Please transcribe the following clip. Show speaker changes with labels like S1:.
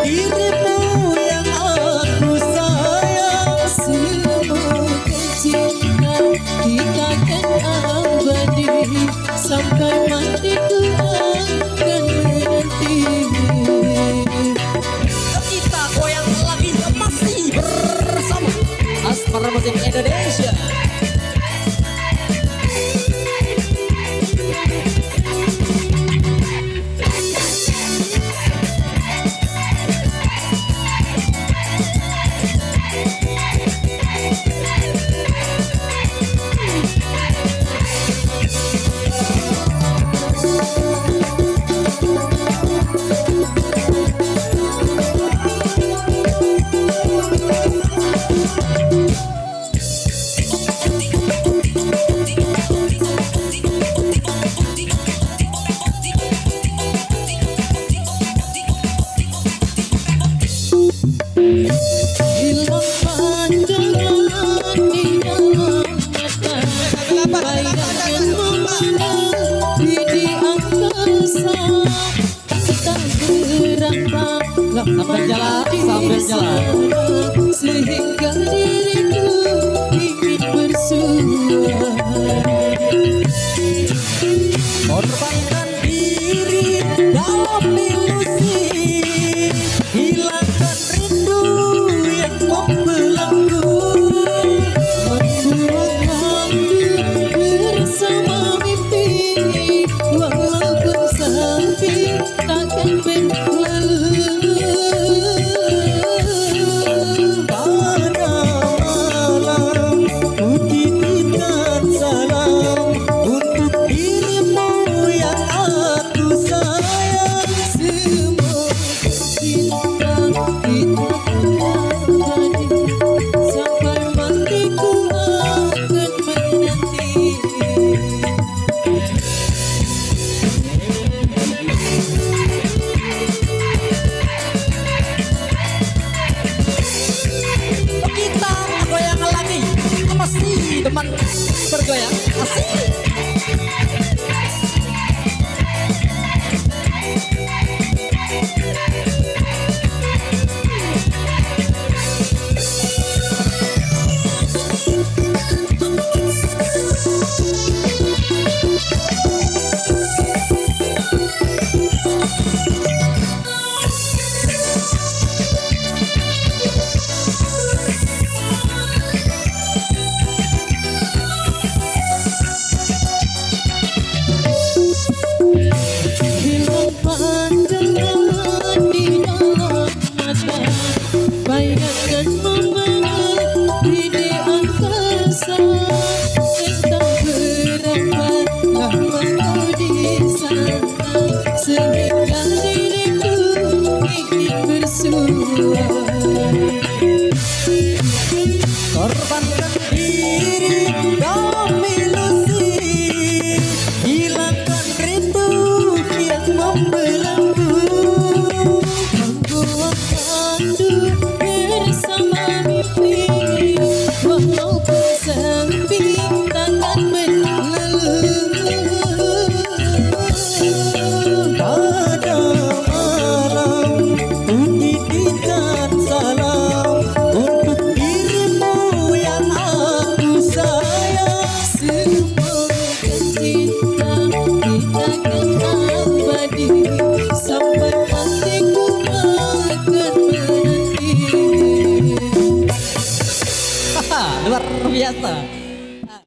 S1: dirimu yang aku sayang.
S2: Semoga cinta kita kan abadi, sampai matiku akan menanti.
S1: Kita goyang lagi masih bersama Asmara Musik Indonesia.
S2: Sambil jalan sehingga diriku ingin bersua.
S1: Korbankan diri dalam ilusi, hilangkan rindu yang membelenggu,
S2: Membuang waktu bersama mimpi, walaupun sepi takkan berlalu.
S1: teman bergoyang asik. Korbankan diri dalam ilusi, hilangkan rindu yang membelenggu,
S2: membuang waktu bersama mimpi, walaupun sepi takkan berlalu.
S1: pada malam titipkan salam untuk dirimu yang aku sayang.
S2: Semoga cinta kita kan abadi, sampai matiku akan menanti.
S1: Luar biasa.